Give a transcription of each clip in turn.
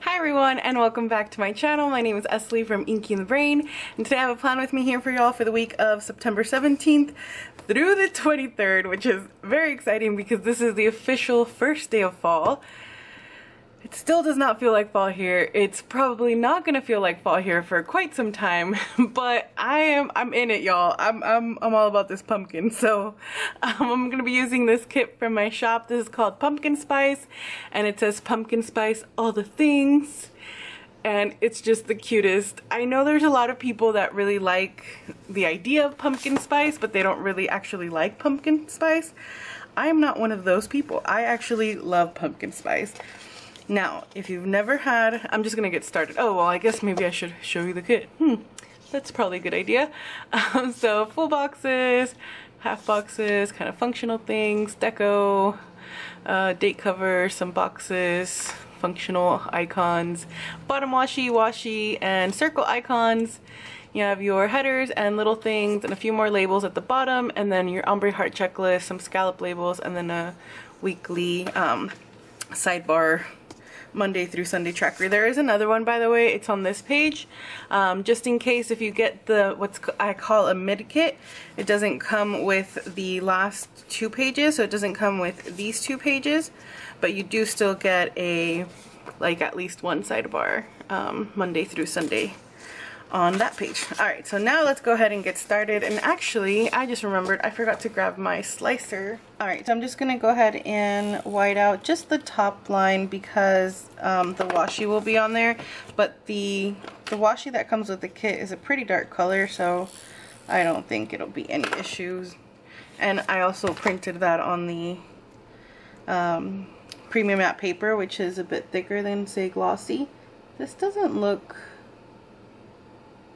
Hi everyone and welcome back to my channel. My name is Esli from inkeandthebrain, and today I have a plan with me here for y'all for the week of September 17th through the 23rd, which is very exciting because this is the official first day of fall. It still does not feel like fall here. It's probably not gonna feel like fall here for quite some time, but I'm in it, y'all. I'm all about this pumpkin. So I'm gonna be using this kit from my shop. This is called Pumpkin Spice, and it says pumpkin spice all the things, and it's just the cutest. I know there's a lot of people that really like the idea of pumpkin spice, but they don't really actually like pumpkin spice. I am not one of those people. I actually love pumpkin spice. Now, if you've never had, I'm just gonna get started. Oh, well, I guess maybe I should show you the kit. That's probably a good idea. So full boxes, half boxes, kind of functional things, deco, date cover, some boxes, functional icons, bottom washi, and circle icons. You have your headers and little things and a few more labels at the bottom, and then your ombre heart checklist, some scallop labels, and then a weekly sidebar Monday through Sunday tracker. There is another one, by the way. It's on this page, just in case if you get the I call a mid kit. It doesn't come with the last two pages, so it doesn't come with these two pages, but you do still get a at least one sidebar Monday through Sunday on that page. Alright, so now let's go ahead and get started. And actually, I just remembered I forgot to grab my slicer. Alright, so I'm just gonna go ahead and white out just the top line because the washi will be on there, but the washi that comes with the kit is a pretty dark color, so I don't think it'll be any issues. And I also printed that on the premium matte paper, which is a bit thicker than, say, glossy. This doesn't look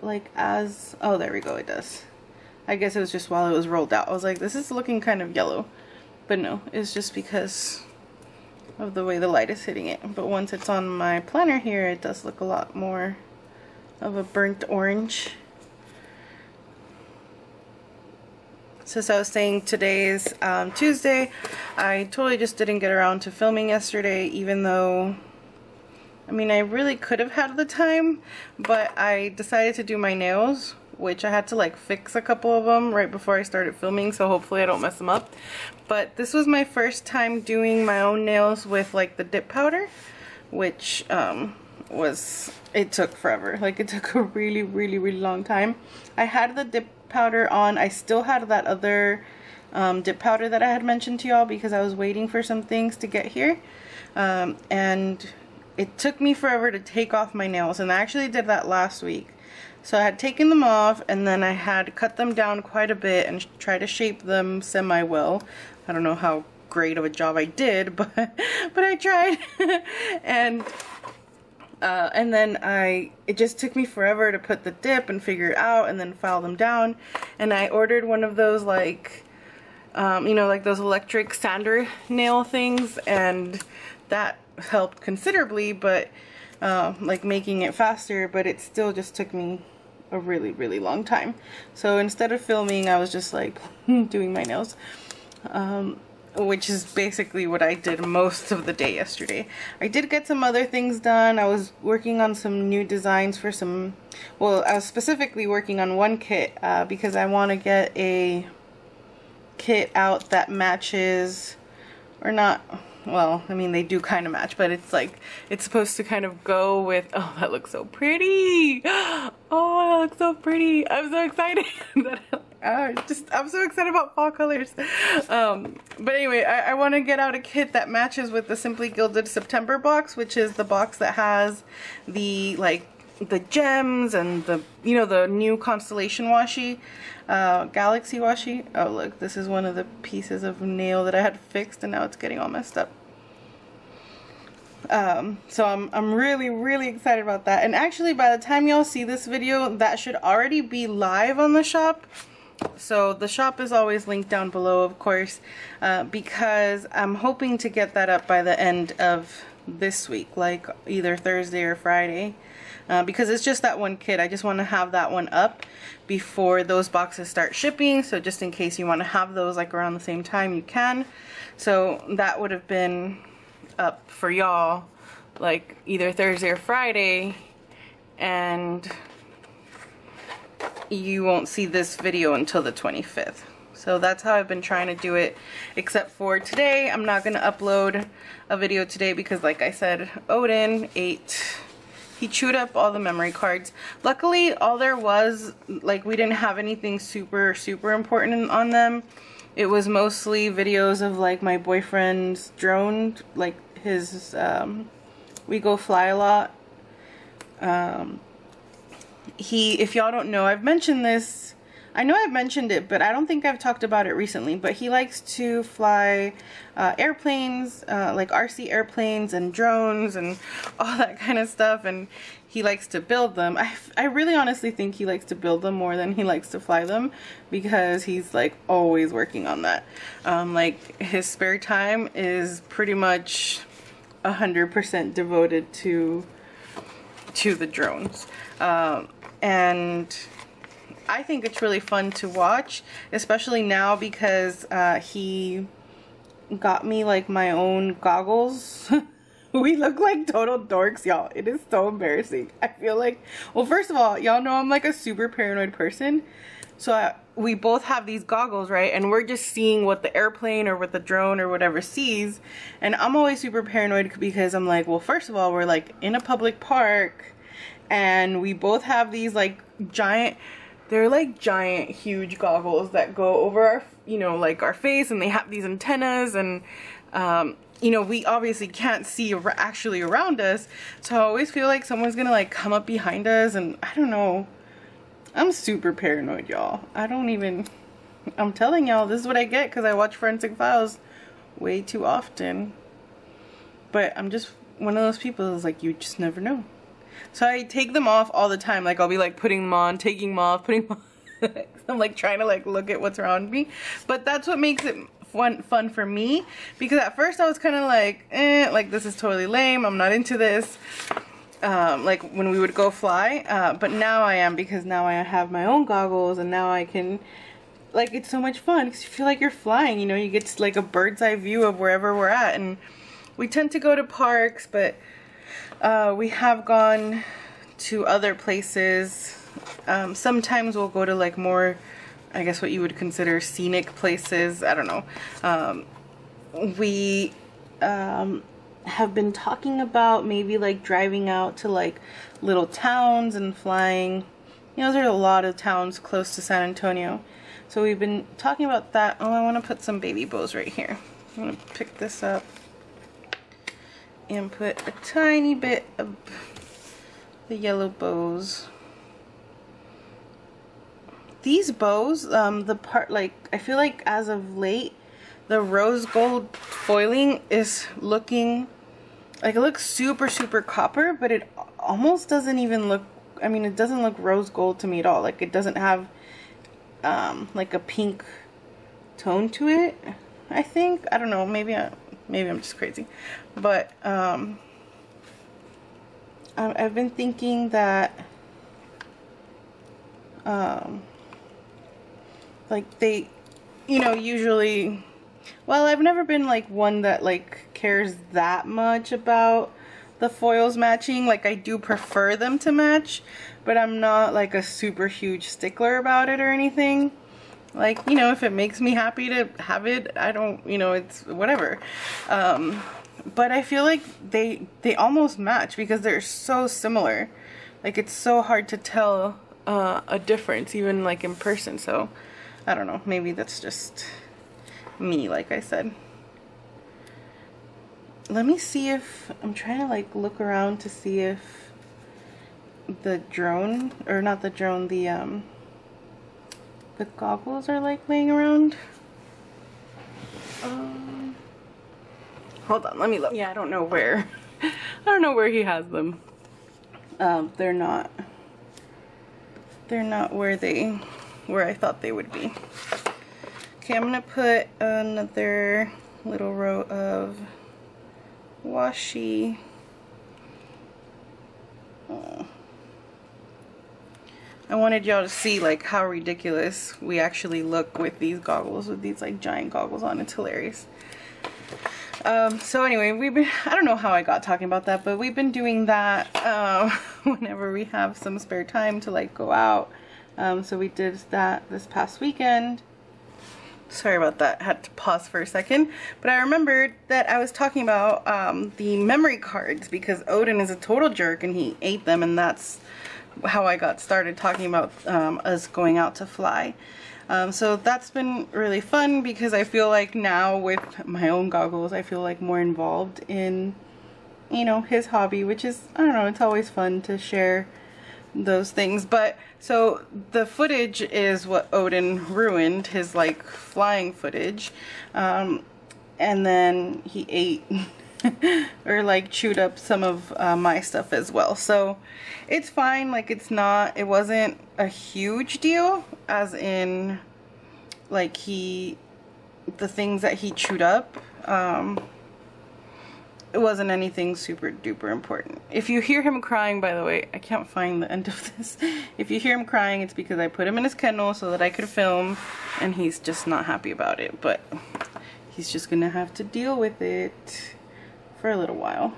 like as, oh, there we go, it does. I guess it was just while it was rolled out. I was like, this is looking kind of yellow, but no, it's just because of the way the light is hitting it. But once it's on my planner here, it does look a lot more of a burnt orange. So as I was saying, today's Tuesday. I totally just didn't get around to filming yesterday, even though I mean, I really could have had the time, but I decided to do my nails, which I had to like fix a couple of them right before I started filming, so hopefully I don't mess them up. But this was my first time doing my own nails with like the dip powder, which it took forever. Like, it took a really long time. I had the dip powder on. I still had that other dip powder that I had mentioned to y'all because I was waiting for some things to get here, and it took me forever to take off my nails, and I actually did that last week. So I had taken them off, and then I had cut them down quite a bit and tried to shape them semi-well. I don't know how great of a job I did, but I tried. and then it just took me forever to put the dip and figure it out and then file them down. And I ordered one of those like those electric sander nail things, and that helped considerably, but like making it faster, but it still just took me a really long time. So instead of filming, I was just like doing my nails, which is basically what I did most of the day yesterday. I did get some other things done. I was working on some new designs for some, well, I was specifically working on one kit because I want to get a kit out that matches, or not, well, I mean, they do kind of match, but it's like, it's supposed to kind of go with, oh, that looks so pretty. Oh, that looks so pretty. I'm so excited. I'm so excited about fall colors. But anyway, I want to get out a kit that matches with the Simply Gilded September box, which is the box that has the, the gems and the, the new constellation washi, galaxy washi. Oh, look, this is one of the pieces of nail that I had fixed, and now it's getting all messed up. So I'm really excited about that. And actually, by the time y'all see this video, that should already be live on the shop. So the shop is always linked down below, of course, because I'm hoping to get that up by the end of this week, like either Thursday or Friday. Because it's just that one kit. I just want to have that one up before those boxes start shipping, so just in case you want to have those like around the same time, you can. So that would have been up for y'all like either Thursday or Friday, and you won't see this video until the 25th. So that's how I've been trying to do it, except for today. I'm not gonna upload a video today because, like I said, Odin he chewed up all the memory cards. Luckily, all there was, like, we didn't have anything super important on them. It was mostly videos of, like, my boyfriend's drone, like his, we go fly a lot. If y'all don't know, I've mentioned this, I know I've mentioned it, but I don't think I've talked about it recently, but he likes to fly airplanes, like RC airplanes and drones and all that kind of stuff, and he likes to build them. I really honestly think he likes to build them more than he likes to fly them, because he's like always working on that. Like his spare time is pretty much 100% devoted to the drones. And I think it's really fun to watch, especially now because he got me like my own goggles. We look like total dorks, y'all. It is so embarrassing. I feel like, well, first of all, y'all know I'm like a super paranoid person. So we both have these goggles, right? And we're just seeing what the airplane or what the drone or whatever sees. And I'm always super paranoid because I'm like, well, first of all, we're like in a public park, and we both have these like giant, they're like giant, huge goggles that go over our, you know, like our face, and they have these antennas, and you know, we obviously can't see actually around us, so I always feel like someone's gonna like come up behind us, and I don't know. I'm super paranoid, y'all. I'm telling y'all, this is what I get because I watch Forensic Files way too often. But I'm just one of those people who's like, you just never know. So I take them off all the time. Like, I'll be like putting them on, taking them off, putting them on. I'm like trying to like look at what's around me. But that's what makes it fun for me, because at first I was kind of like, like this is totally lame, I'm not into this, like when we would go fly, but now I am, because now I have my own goggles, and now I can, like, it's so much fun because you feel like you're flying, you know, you get like a bird's eye view of wherever we're at. And we tend to go to parks, but we have gone to other places. Sometimes we'll go to like more, I guess what you would consider scenic places. I don't know. We have been talking about maybe like driving out to like little towns and flying. You know, there's a lot of towns close to San Antonio. So we've been talking about that. Oh, I want to put some baby bows right here. I'm going to pick this up and put a tiny bit of the yellow bows. These bows, the part, like, I feel like as of late, the rose gold foiling is looking, like, it looks super copper, but it almost doesn't even look, I mean, it doesn't look rose gold to me at all. Like, it doesn't have, like, a pink tone to it, I think. I don't know, maybe I'm just crazy. But, I've been thinking that, like, they, you know, usually, well, I've never been like one that like cares that much about the foils matching. Like, I do prefer them to match, but I'm not like a super huge stickler about it or anything. Like, you know, if it makes me happy to have it, I don't, you know, it's whatever. But I feel like they almost match because they're so similar. Like, it's so hard to tell a difference even like in person. So I don't know, maybe that's just me, like I said. Let me see if, I'm trying to like look around to see if the drone, or not the drone, the goggles are like laying around. Hold on, let me look. Yeah, I don't know where. I don't know where he has them. They're not where I thought they would be. Okay, I'm gonna put another little row of washi. I wanted y'all to see like how ridiculous we actually look with these goggles, with these like giant goggles on. It's hilarious. So anyway, I don't know how I got talking about that, but we've been doing that whenever we have some spare time to like go out. So we did that this past weekend. Sorry about that, had to pause for a second. But I remembered that I was talking about the memory cards because Odin is a total jerk and he ate them, and that's how I got started talking about us going out to fly. So that's been really fun because I feel like now with my own goggles, I feel like more involved in, you know, his hobby, which is, I don't know, it's always fun to share those things. But so the footage is what Odin ruined, his like flying footage, and then he ate or like chewed up some of my stuff as well. So it's fine, like it wasn't a huge deal, as in like the things that he chewed up, it wasn't anything super duper important. If you hear him crying, by the way, I can't find the end of this. If you hear him crying, it's because I put him in his kennel so that I could film, and he's just not happy about it, but he's just gonna have to deal with it for a little while.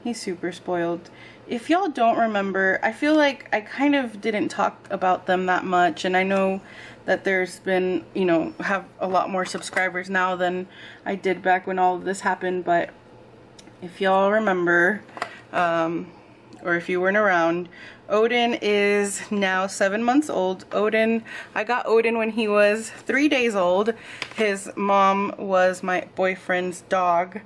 He's super spoiled. If y'all don't remember, I feel like I kind of didn't talk about them that much, and I know that there's been, you know, have a lot more subscribers now than I did back when all of this happened, but if y'all remember, or if you weren't around, Odin is now 7 months old. I got Odin when he was 3 days old. His mom was my boyfriend's dog,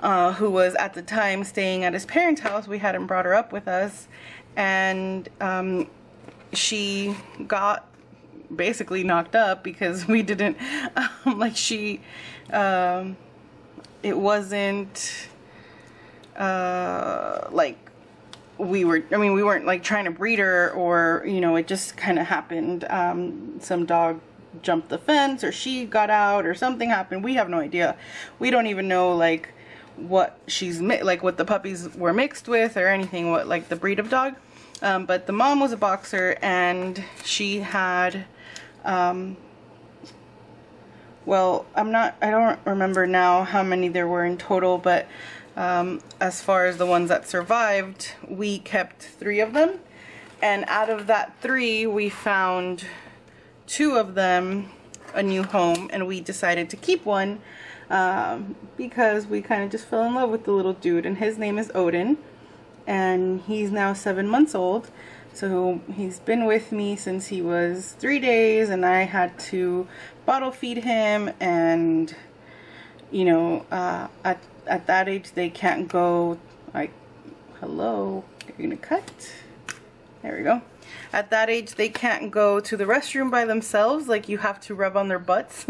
who was at the time staying at his parents' house. We hadn't brought her up with us, and she got basically knocked up because we didn't, it wasn't like we weren't like trying to breed her, or, you know, it just kind of happened. Some dog jumped the fence, or she got out, or something happened. We have no idea. We don't even know like what what the puppies were mixed with or anything, what like the breed of dog. But the mom was a boxer, and she had well, I don't remember now how many there were in total, but as far as the ones that survived, we kept 3 of them, and out of that 3 we found 2 of them a new home, and we decided to keep one because we kind of just fell in love with the little dude, and his name is Odin, and he's now 7 months old. So he's been with me since he was 3 days, and I had to bottle feed him, and you know, at that age they can't go like, hello, you're gonna cut, there we go. At that age they can't go to the restroom by themselves, like you have to rub on their butts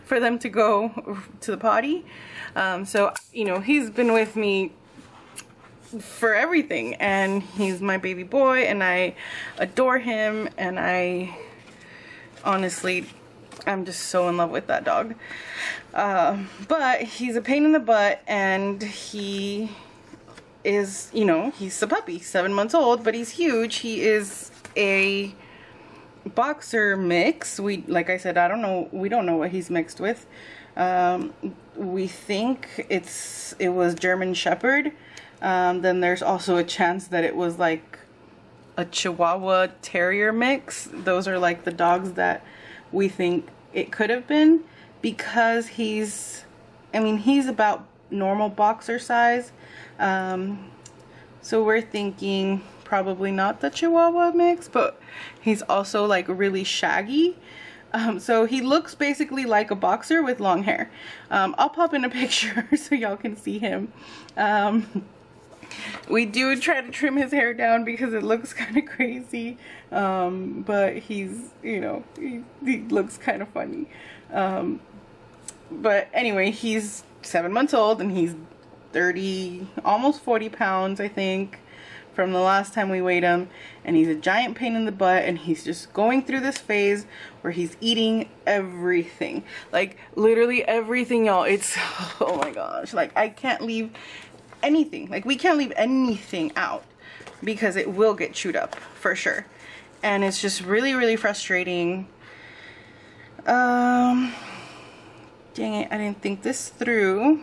for them to go to the potty. So, you know, he's been with me for everything, and he's my baby boy, and I adore him, and I honestly, I'm just so in love with that dog. But he's a pain in the butt, and he is, you know, he's a puppy, 7 months old, but he's huge. He is a boxer mix. Like I said, we don't know what he's mixed with. We think it was German Shepherd. Then there's also a chance that it was like a Chihuahua Terrier mix. Those are like the dogs that we think it could have been, because he's about normal boxer size. So we're thinking probably not the Chihuahua mix, but he's also like really shaggy. So he looks basically like a boxer with long hair. I'll pop in a picture so y'all can see him. We do try to trim his hair down because it looks kind of crazy, but he's, you know, he looks kind of funny. But anyway, he's 7 months old, and he's 30, almost 40 pounds, I think, from the last time we weighed him, and he's a giant pain in the butt, and he's just going through this phase where he's eating everything, like literally everything, y'all. It's, oh my gosh, like I can't leave anything, like we can't leave anything out because it will get chewed up for sure, and it's just really frustrating. Dang it, I didn't think this through.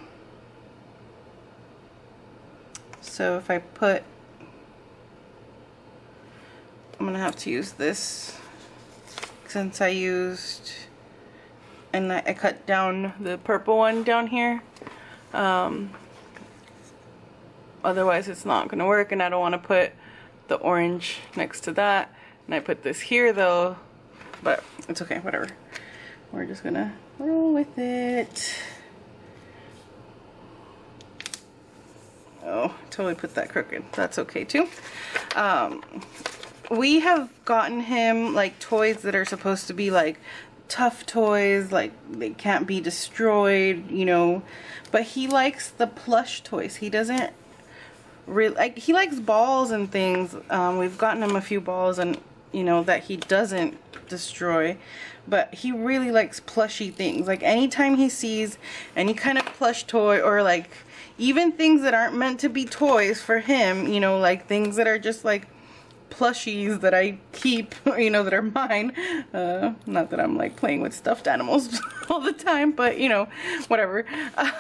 So if I put, I'm gonna have to use this since I used, and I cut down the purple one down here. Otherwise it's not gonna work, and I don't want to put the orange next to that. And I put this here though, but it's okay, whatever. We're just gonna roll with it. Oh, totally put that crooked. That's okay too. We have gotten him like toys that are supposed to be like tough toys, like they can't be destroyed, you know, but he likes the plush toys. He doesn't really like, he likes balls and things. We've gotten him a few balls, and you know, that he doesn't destroy, but he really likes plushy things. Like anytime he sees any kind of plush toy, or like even things that aren't meant to be toys for him, you know, like things that are just like plushies that I keep, you know, that are mine. Not that I'm like playing with stuffed animals all the time, but you know, whatever.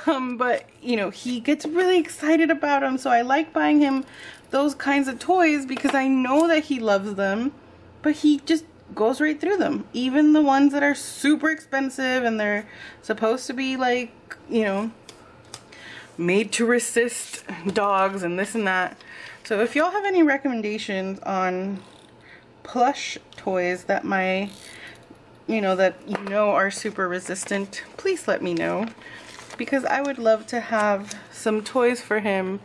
But you know, he gets really excited about them, so I like buying him those kinds of toys because I know that he loves them, but he just goes right through them. Even the ones that are super expensive and they're supposed to be like, you know, made to resist dogs and this and that. So if y'all have any recommendations on plush toys that that you know are super resistant, please let me know, because I would love to have some toys for him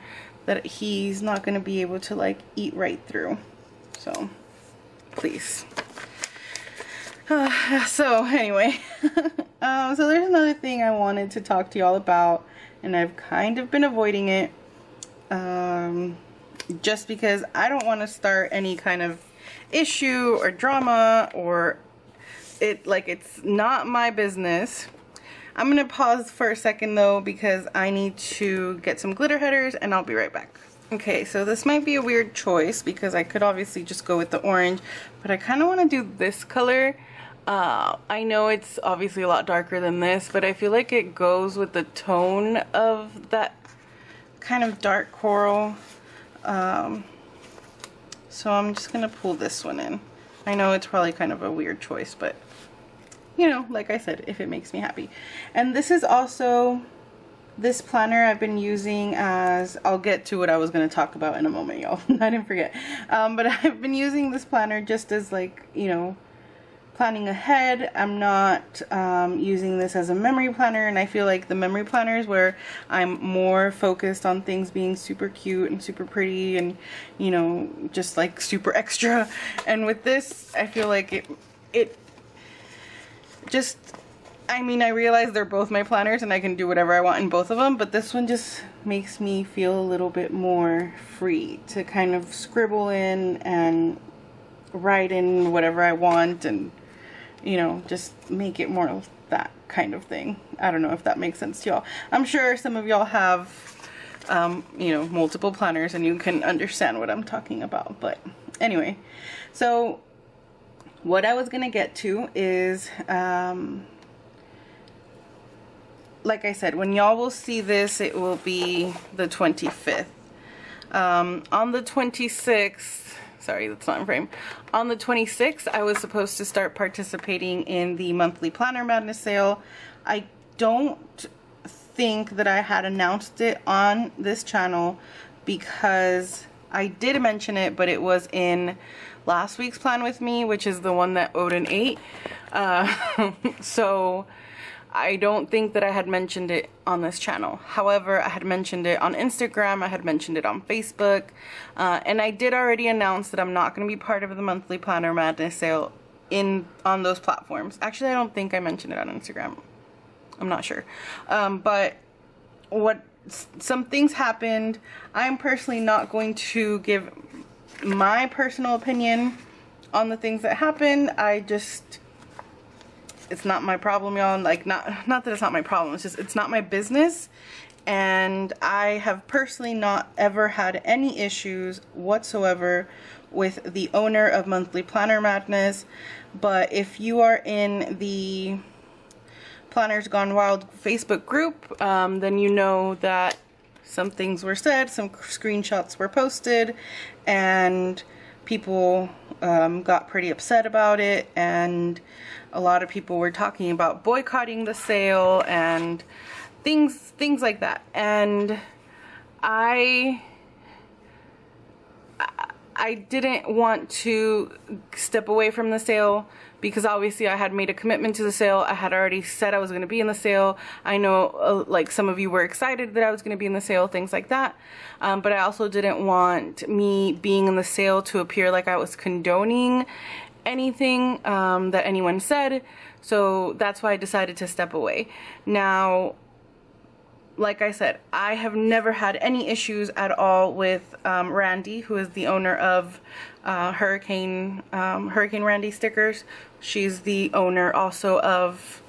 that he's not going to be able to like eat right through. So please. So anyway, so there's another thing I wanted to talk to y'all about, and I've kind of been avoiding it. Just because I don't want to start any kind of issue or drama, or it's not my business. I'm gonna pause for a second though, because I need to get some glitter headers, and I'll be right back. Okay, so this might be a weird choice because I could obviously just go with the orange, but I kind of want to do this color. I know it's obviously a lot darker than this, but I feel like it goes with the tone of that kind of dark coral. So I'm just gonna pull this one in. I know it's probably kind of a weird choice, but you know, like I said, if it makes me happy. And this is also, this planner I've been using as, I'll get to what I was going to talk about in a moment, y'all. I didn't forget. But I've been using this planner just as like, you know, planning ahead. I'm not using this as a memory planner, and I feel like the memory planners where I'm more focused on things being super cute and super pretty and, you know, just like super extra. And with this, I feel like it just, I mean, I realize they're both my planners and I can do whatever I want in both of them, but this one just makes me feel a little bit more free to kind of scribble in and write in whatever I want, and you know, just make it more of that kind of thing. I don't know if that makes sense to y'all. I'm sure some of y'all have you know, multiple planners and you can understand what I'm talking about. But anyway, so what I was gonna get to is like I said, when y'all will see this, it will be the 25th. On the 26th, sorry, that's not in frame. On the 26th, I was supposed to start participating in the monthly Planner Madness sale. I don't think that I had announced it on this channel because I did mention it, but it was in last week's Plan With Me, which is the one that Odin ate. So I don't think that I had mentioned it on this channel. However, I had mentioned it on Instagram, I had mentioned it on Facebook, and I did already announce that I'm not going to be part of the monthly Planner Madness sale on those platforms. Actually, I don't think I mentioned it on Instagram. I'm not sure. But some things happened. I'm personally not going to give my personal opinion on the things that happened. It's not my problem, y'all. Like, not that it's not my problem, it's just, it's not my business. And I have personally not ever had any issues whatsoever with the owner of Monthly Planner Madness. But if you are in the Planners Gone Wild Facebook group, then you know that some things were said, some screenshots were posted, and people got pretty upset about it, and a lot of people were talking about boycotting the sale and things like that. And I didn't want to step away from the sale because obviously I had made a commitment to the sale. I had already said I was going to be in the sale. I know like some of you were excited that I was going to be in the sale, things like that. But I also didn't want me being in the sale to appear like I was condoning anything that anyone said. So that's why I decided to step away. Now, like I said, I have never had any issues at all with Randy, who is the owner of Hurricane Randy stickers. She's the owner also of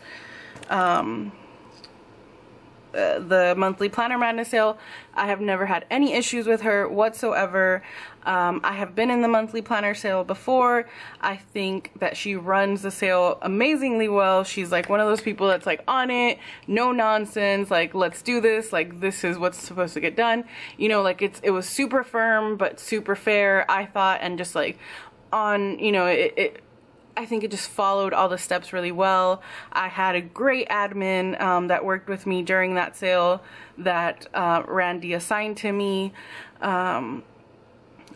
the monthly Planner Madness sale. I have never had any issues with her whatsoever. I have been in the monthly planner sale before. I think that she runs the sale amazingly well. She's like one of those people that's like on it, no nonsense, like let's do this, like this is what's supposed to get done. You know, like it was super firm but super fair, I thought, and just like on, you know, I think it just followed all the steps really well. I had a great admin that worked with me during that sale that Randy assigned to me.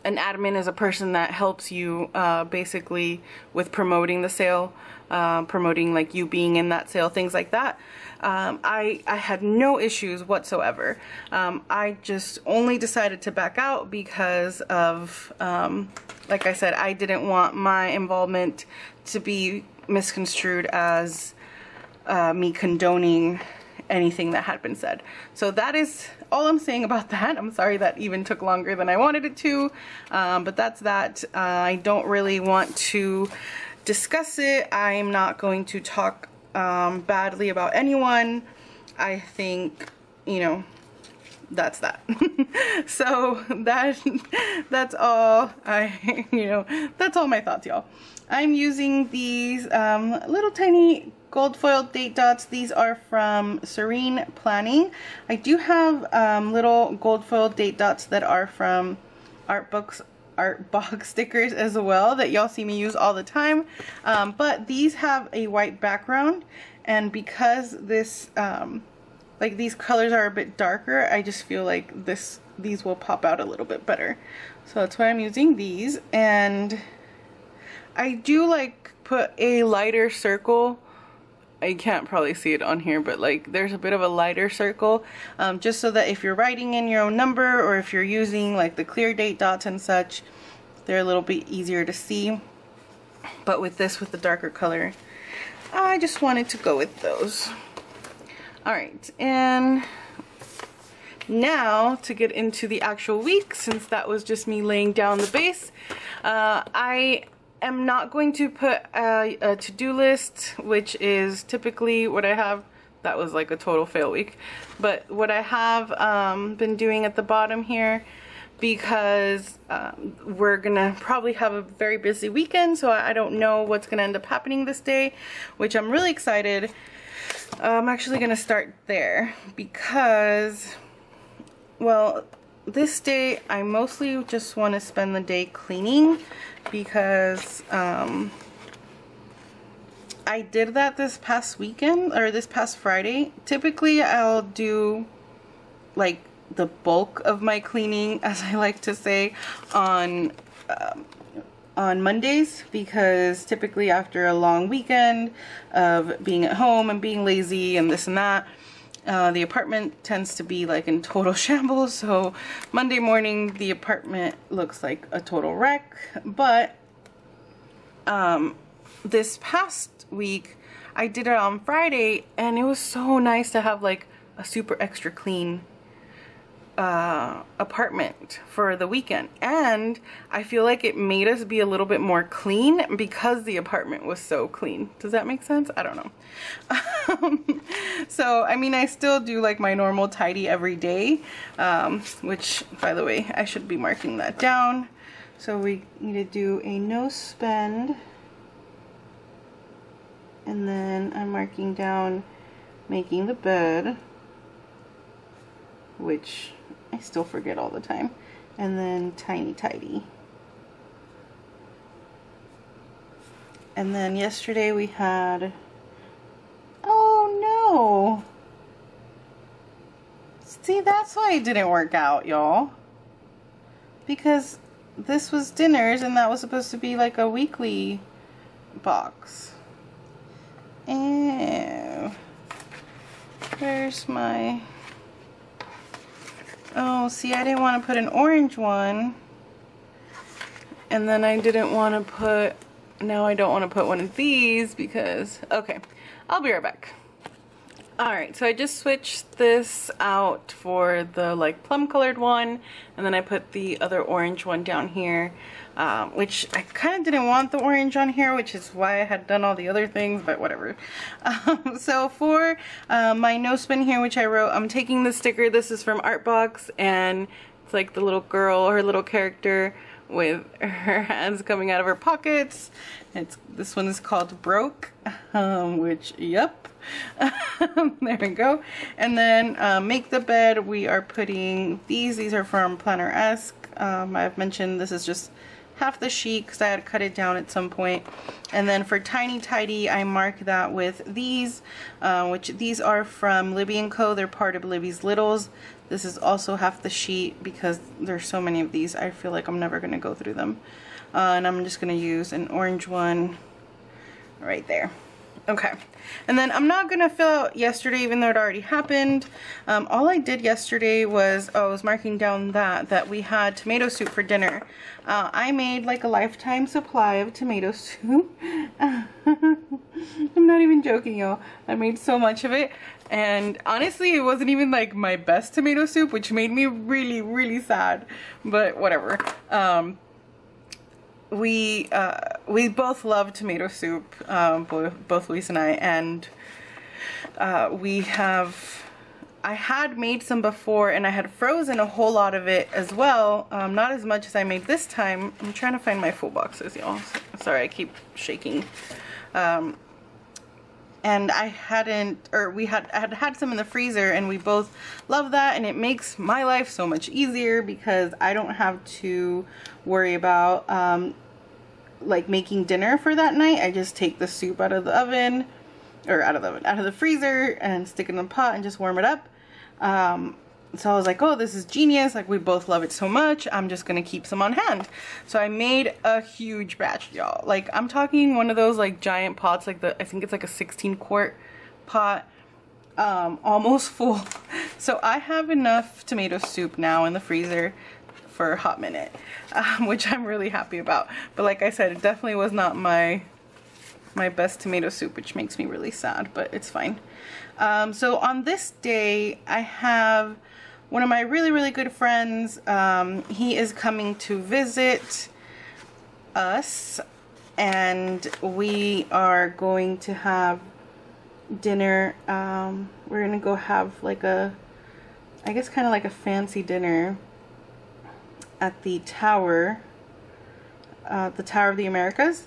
An admin is a person that helps you basically with promoting the sale, promoting like you being in that sale, things like that. I had no issues whatsoever. I just only decided to back out because of, like I said, I didn't want my involvement to be misconstrued as me condoning anything that had been said. So that is all I'm saying about that. I'm sorry that even took longer than I wanted it to, but that's that. I don't really want to discuss it. I'm not going to talk badly about anyone. I think, you know, that's that. So that's all that's all my thoughts, y'all. I'm using these little tiny gold foiled date dots. These are from Serene Planning. I do have little gold foiled date dots that are from art box stickers as well that y'all see me use all the time, but these have a white background, and because this like these colors are a bit darker, I just feel like these will pop out a little bit better. So that's why I'm using these. And I do like put a lighter circle. I can't probably see it on here, but like there's a bit of a lighter circle, just so that if you're writing in your own number, or if you're using like the clear date dots and such, they're a little bit easier to see. But with this, with the darker color, I just wanted to go with those. Alright, and now to get into the actual week, since that was just me laying down the base, I am not going to put a to-do list, which is typically what I have. That was like a total fail week. But what I have been doing at the bottom here, because we're gonna probably have a very busy weekend, so I don't know what's gonna end up happening this day, which I'm really excited. I'm actually gonna start there because, well, this day I mostly just want to spend the day cleaning, because I did that this past weekend, or this past Friday. Typically I'll do like the bulk of my cleaning, as I like to say, on Mondays, because typically after a long weekend of being at home and being lazy and this and that, the apartment tends to be like in total shambles. So Monday morning the apartment looks like a total wreck. But this past week I did it on Friday, and it was so nice to have like a super extra clean apartment for the weekend. And I feel like it made us be a little bit more clean because the apartment was so clean. Does that make sense? I don't know. So I mean, I still do like my normal tidy every day, which, by the way, I should be marking that down. So we need to do a no spend, and then I'm marking down making the bed, which I still forget all the time. And then Tiny Tidy. And then yesterday we had, oh no. See, that's why it didn't work out, y'all. Because this was dinners and that was supposed to be like a weekly box. Ew. Where's my... Oh, see, I didn't want to put an orange one. And then I didn't want to put... Now I don't want to put one of these because... Okay, I'll be right back. Alright, so I just switched this out for the like plum colored one, and then I put the other orange one down here, which I kind of didn't want the orange on here, which is why I had done all the other things, but whatever. So for my no spin here, which I wrote, I'm taking the sticker. This is from Artbox, and it's like the little girl, her little character with her hands coming out of her pockets. This one is called Broke, which, yep. There we go. And then Make the Bed, we are putting these are from Planner-esque. I've mentioned this is just half the sheet because I had cut it down at some point. And then for Tiny Tidy, I mark that with these, which these are from Libby & Co. They're part of Libby's Littles. This is also half the sheet because there's so many of these. I feel like I'm never going to go through them. And I'm just going to use an orange one right there. Okay, and then I'm not gonna fill out yesterday even though it already happened. All I did yesterday was, I was marking down that we had tomato soup for dinner. I made like a lifetime supply of tomato soup. I'm not even joking, y'all. I made so much of it, and honestly it wasn't even like my best tomato soup, which made me really, really sad, but whatever. We both love tomato soup, both Luis and I, and I had made some before and I had frozen a whole lot of it as well, not as much as I made this time. I'm trying to find my full boxes, y'all. Sorry, I keep shaking. And I hadn't, or we had some in the freezer, and we both love that, and it makes my life so much easier because I don't have to worry about like making dinner for that night. I just take the soup out of the oven, or out of the freezer, and stick it in a pot and just warm it up. So I was like, oh, this is genius. Like, we both love it so much. I'm just gonna keep some on hand. So I made a huge batch, y'all. Like, I'm talking one of those like giant pots, like I think it's like a 16-quart pot, almost full. So I have enough tomato soup now in the freezer for a hot minute, which I'm really happy about. But like I said, it definitely was not my best tomato soup, which makes me really sad, but it's fine. So on this day, I have one of my really, really good friends. He is coming to visit us, and we are going to have dinner. We're gonna go have like I guess kind of like a fancy dinner at the Tower of the Americas.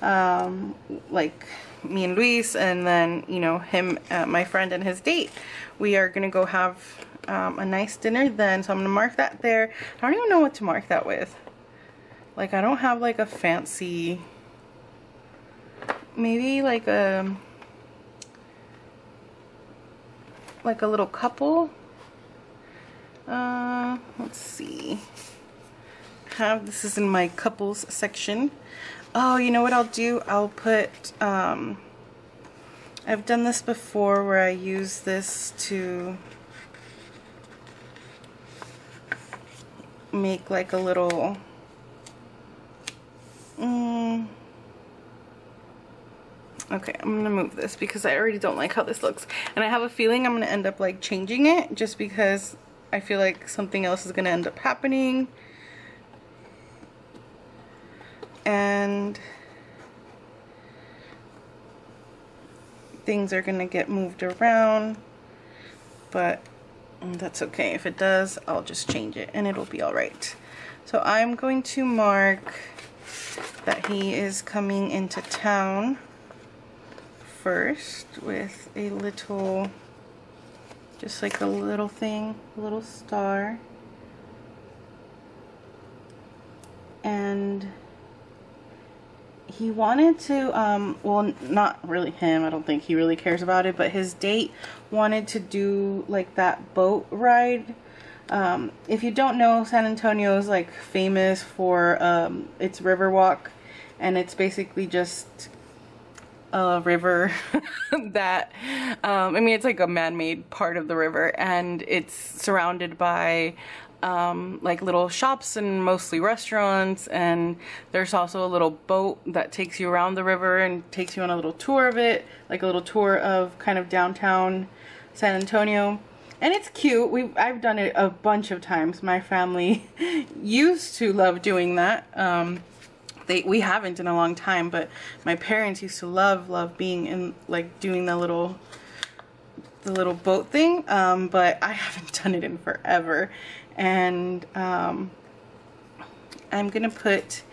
Like me and Luis, and then, you know, him, my friend and his date. We are gonna go have a nice dinner then, so I'm gonna mark that there. I don't even know what to mark that with. Like, I don't have like a fancy, maybe like a little couple. Let's see. This is in my couples section. Oh, you know what I'll do? I'll put, I've done this before where I use this to make like a little, okay, I'm gonna move this because I already don't like how this looks. And I have a feeling I'm gonna end up like changing it just because I feel like something else is gonna end up happening. And things are gonna get moved around, but that's okay. If it does, I'll just change it and it'll be all right. So I'm going to mark that he is coming into town first with a little, just like a little thing, a little star. he wanted to, well, not really him, I don't think he really cares about it, but his date wanted to do like that boat ride. If you don't know, San Antonio is like famous for its river walk, and it's basically just a river that, I mean, it's like a man-made part of the river, and it's surrounded by like little shops and mostly restaurants, and there's also a little boat that takes you around the river and takes you on a little tour of it, like a little tour of kind of downtown San Antonio. And it's cute. I've done it a bunch of times. My family used to love doing that. We haven't in a long time, but my parents used to love being in, like, doing the little boat thing. But I haven't done it in forever. And I'm gonna put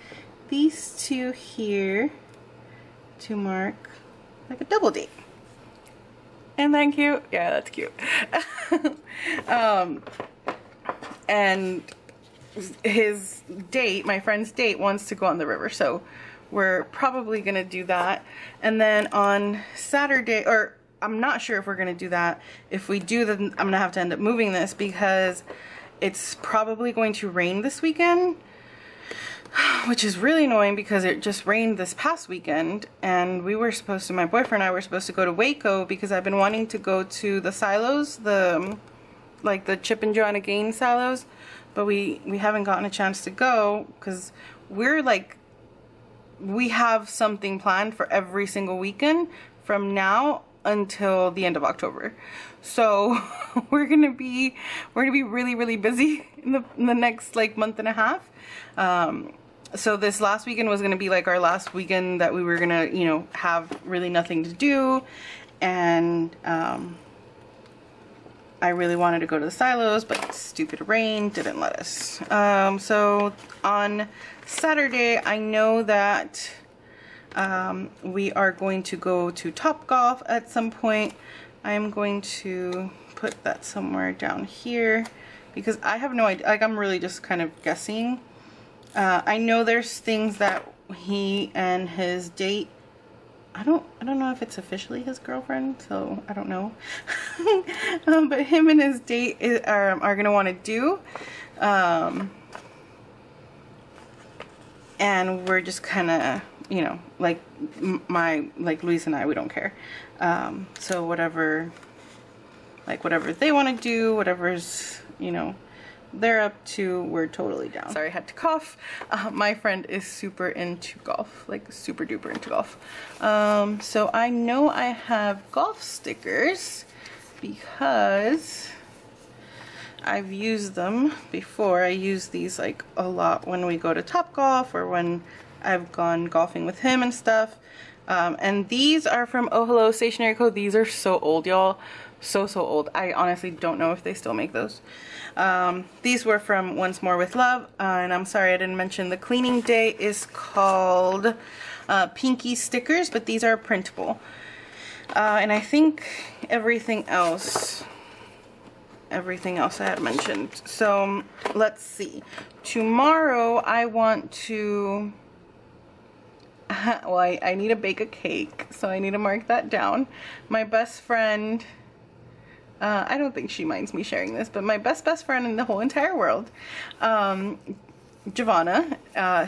these two here to mark like a double date. Isn't that cute? Yeah, that's cute. And his date, my friend's date, wants to go on the river, so we're probably gonna do that. And then on Saturday, or I'm not sure if we're gonna do that. If we do, then I'm gonna have to end up moving this because it's probably going to rain this weekend, which is really annoying because it just rained this past weekend, and we were supposed to, my boyfriend and I were supposed to go to Waco because I've been wanting to go to the silos, like the Chip and Joanna Gaines silos, but we haven't gotten a chance to go because we're like, we have something planned for every single weekend from now until the end of October. So we're gonna be really busy in the next like month and a half. So this last weekend was gonna be like our last weekend that we were gonna, you know, have really nothing to do, and I really wanted to go to the silos, but stupid rain didn't let us. So on Saturday, I know that we are going to go to Topgolf at some point. I am going to put that somewhere down here because I have no idea. Like, I'm really just kind of guessing. I know there's things that he and his date, I don't know if it's officially his girlfriend, so I don't know. But him and his date are gonna want to do. And we're just kind of, you know, like Luis and I, we don't care. So whatever they want to do, whatever's, you know, they're up to, we're totally down. Sorry, I had to cough. My friend is super into golf, like super duper into golf. So I know I have golf stickers because I've used them before. I use these like a lot when we go to Topgolf or when I've gone golfing with him and stuff. And these are from Oh Hello Stationery Co. These are so old, y'all. So old. I honestly don't know if they still make those. These were from Once More with Love. And I'm sorry I didn't mention the cleaning day is called Pinky Stickers, but these are printable. And I think everything else I had mentioned. So let's see. Tomorrow I want to, well, I need to bake a cake, so I need to mark that down. My best friend, I don't think she minds me sharing this, but my best friend in the whole entire world, Giovanna,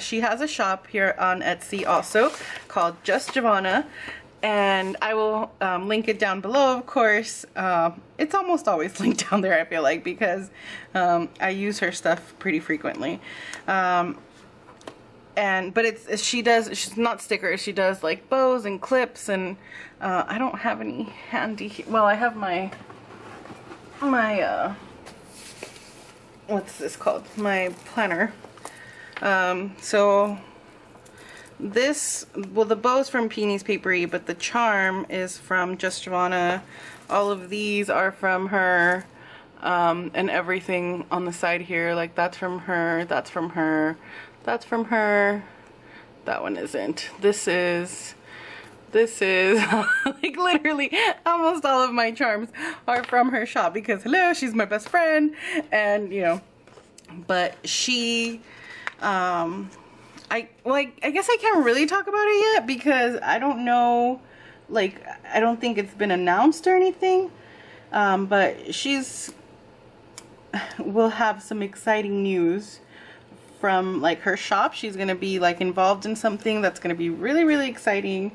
she has a shop here on Etsy also called Just Giovanna, and I will link it down below, of course. It's almost always linked down there, I feel like, because I use her stuff pretty frequently. But she's not stickers, she does like bows and clips, and I don't have any handy here. Well, I have my what's this called? My planner. So this, well, the bow's from Peeny's Papery, but the charm is from Just Giovanna. All of these are from her, and everything on the side here, like that's from her, that's from her, that's from her, that one isn't. This is like literally almost all of my charms are from her shop because hello, she's my best friend, and you know, but she, I I guess I can't really talk about it yet because I don't know, like, I don't think it's been announced or anything. But we'll have some exciting news from like her shop. She's gonna be like involved in something that's gonna be really, really exciting.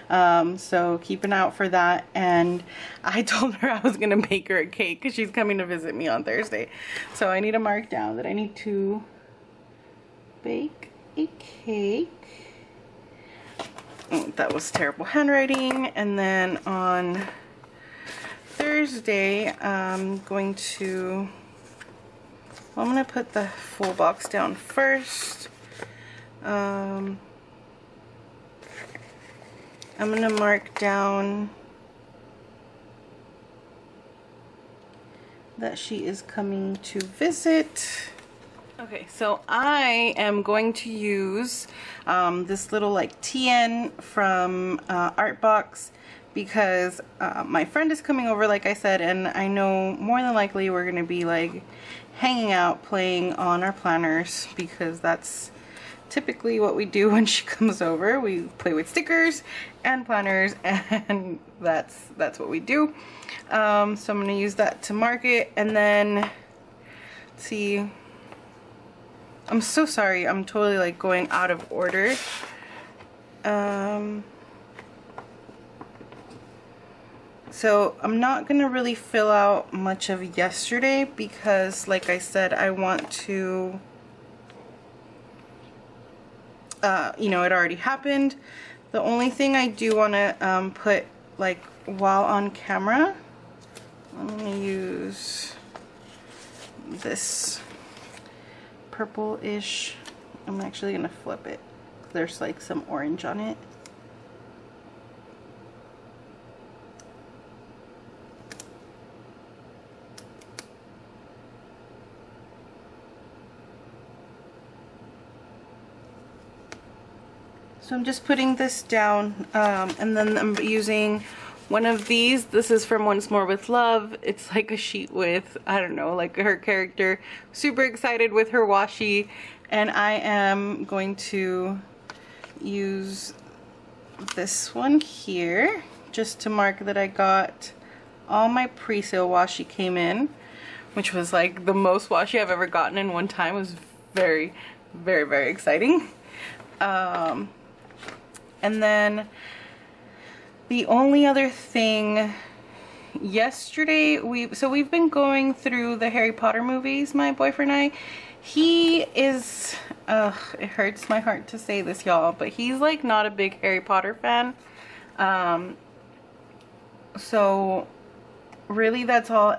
So keep an eye out for that. And I told her I was gonna make her a cake because she's coming to visit me on Thursday. So I need to mark down that I need to bake a cake. Oh, that was terrible handwriting. And then on Thursday, I'm going to put the full box down first. I'm gonna mark down that she is coming to visit. Okay, so I am going to use this little like TN from Artbox because my friend is coming over, like I said, and I know more than likely we're gonna be like hanging out playing on our planners because that's typically what we do when she comes over. We play with stickers and planners, and that's what we do. So I'm gonna use that to mark it. And then let's see, I'm so sorry, I'm totally like going out of order. So I'm not gonna really fill out much of yesterday because, like I said, I want to, you know, it already happened. The only thing I do want to put like while on camera, I'm gonna use this purple-ish. I'm actually gonna flip it. There's like some orange on it. So I'm just putting this down, and then I'm using one of these. This is from Once More with Love. It's like a sheet with, I don't know, like her character. Super excited with her washi, and I am going to use this one here just to mark that I got all my pre-sale washi came in, which was like the most washi I've ever gotten in one time. It was very, very, very exciting. And then the only other thing, yesterday we've been going through the Harry Potter movies, my boyfriend and I. He is, it hurts my heart to say this, y'all, but he's like not a big Harry Potter fan. So really that's all,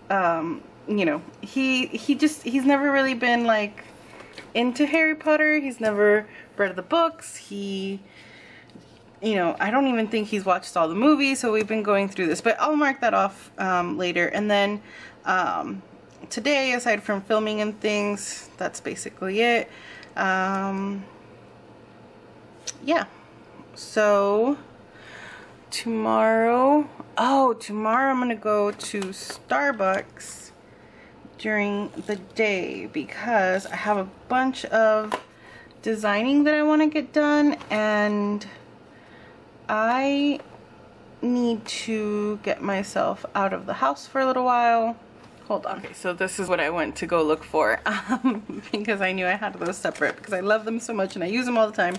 you know, he's never really been like into Harry Potter. He's never read the books. You know, I don't even think he's watched all the movies, so we've been going through this, but I'll mark that off later. And then today, aside from filming and things, that's basically it. Yeah, so tomorrow I'm gonna go to Starbucks during the day because I have a bunch of designing that I want to get done, and I need to get myself out of the house for a little while. Hold on. Okay, so this is what I went to go look for because I knew I had those separate because I love them so much and I use them all the time.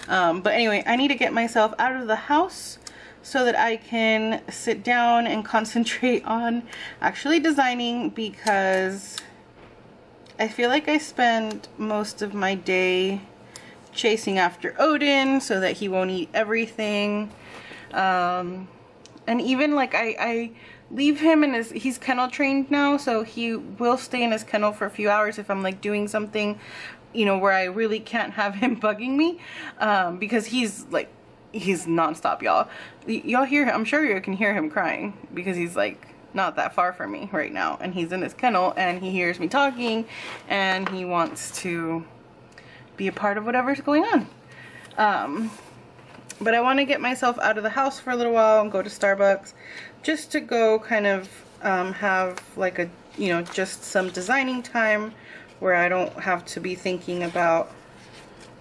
But anyway, I need to get myself out of the house so that I can sit down and concentrate on actually designing, because I feel like I spend most of my day chasing after Odin so that he won't eat everything. And even like I leave him in he's kennel trained now, so he will stay in his kennel for a few hours if I'm like doing something, you know, where I really can't have him bugging me, because he's nonstop, y'all. Y'all hear him, I'm sure you can hear him crying because he's like not that far from me right now, and he's in his kennel and he hears me talking and he wants to be a part of whatever's going on. But I want to get myself out of the house for a little while and go to Starbucks just to go kind of have like a, you know, just some designing time where I don't have to be thinking about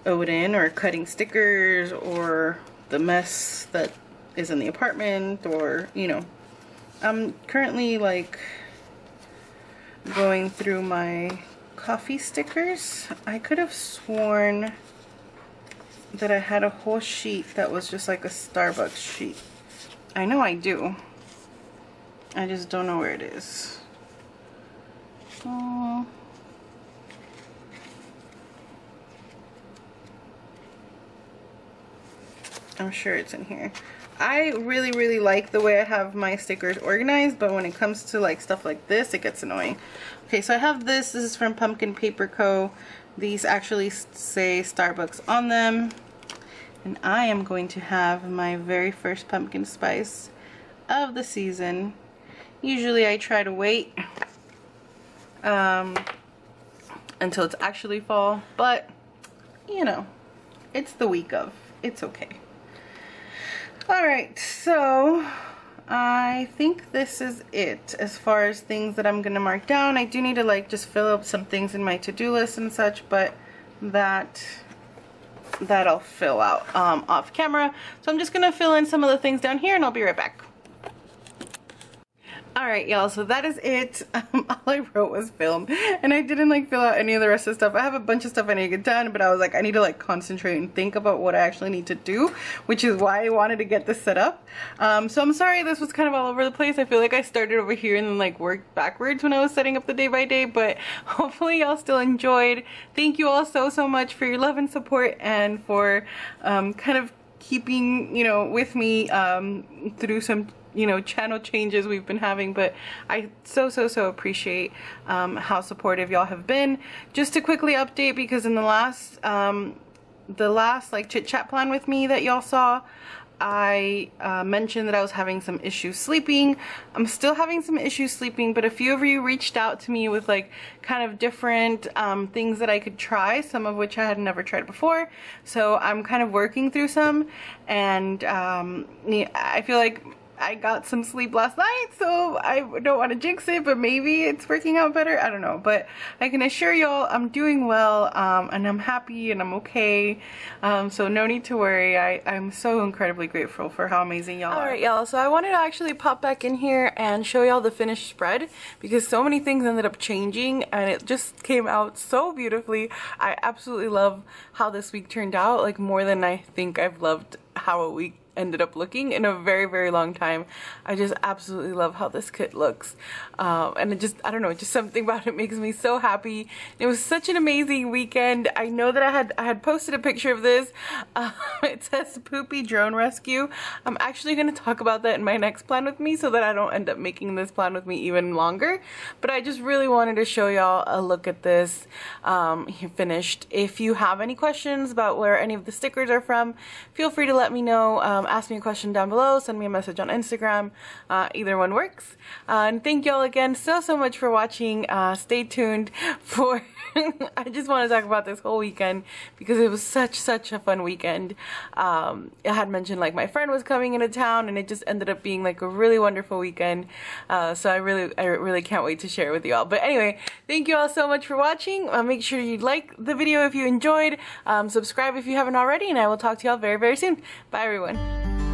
Odin or cutting stickers or the mess that is in the apartment, or you know, I'm currently like going through my coffee stickers. I could have sworn that I had a whole sheet that was just like a Starbucks sheet. I know I do. I just don't know where it is. Oh. I'm sure it's in here. I really like the way I have my stickers organized, but when it comes to like stuff like this, it gets annoying. Okay, so I have this. This is from Pumpkin Paper Co. These actually say Starbucks on them. And I am going to have my very first pumpkin spice of the season. Usually I try to wait until it's actually fall, but you know, it's the week of. It's okay. Alright, so I think this is it as far as things that I'm gonna mark down. I do need to like just fill up some things in my to-do list and such, but that I'll fill out off camera. So I'm just gonna fill in some of the things down here and I'll be right back. Alright y'all, so that is it. All I wrote was film, and I didn't like fill out any of the rest of the stuff. I have a bunch of stuff I need to get done, but I was like, I need to like concentrate and think about what I actually need to do, which is why I wanted to get this set up. So I'm sorry this was kind of all over the place. I feel like I started over here and then like worked backwards when I was setting up the day by day, but hopefully y'all still enjoyed. Thank you all so much for your love and support, and for kind of keeping, you know, with me through some, you know, channel changes we've been having. But I so appreciate how supportive y'all have been. Just to quickly update, because in the last like chit chat plan with me that y'all saw, I mentioned that I was having some issues sleeping. I'm still having some issues sleeping, but a few of you reached out to me with like kind of different things that I could try, some of which I had never tried before. So I'm kind of working through some, and I feel like I got some sleep last night, so I don't want to jinx it, but maybe it's working out better. I don't know, but I can assure y'all I'm doing well, and I'm happy and I'm okay, so no need to worry. I'm so incredibly grateful for how amazing y'all are. Alright y'all, so I wanted to actually pop back in here and show y'all the finished spread, because so many things ended up changing and it just came out so beautifully. I absolutely love how this week turned out, like more than I think I've loved how a week ended up looking in a very long time. I just absolutely love how this kit looks, and it just, I don't know, just something about it makes me so happy. It was such an amazing weekend. I know that I had posted a picture of this. It says Poopy Drone Rescue. I'm actually going to talk about that in my next plan with me, so that I don't end up making this plan with me even longer, but I just really wanted to show y'all a look at this finished. If you have any questions about where any of the stickers are from, feel free to let me know. Ask me a question down below, send me a message on Instagram, either one works. And thank y'all again so much for watching. Stay tuned for I just want to talk about this whole weekend, because it was such a fun weekend. I had mentioned like my friend was coming into town, and it just ended up being like a really wonderful weekend. So I really can't wait to share it with you all. But anyway, thank you all so much for watching. Make sure you like the video if you enjoyed, subscribe if you haven't already, and I will talk to y'all very soon. Bye everyone.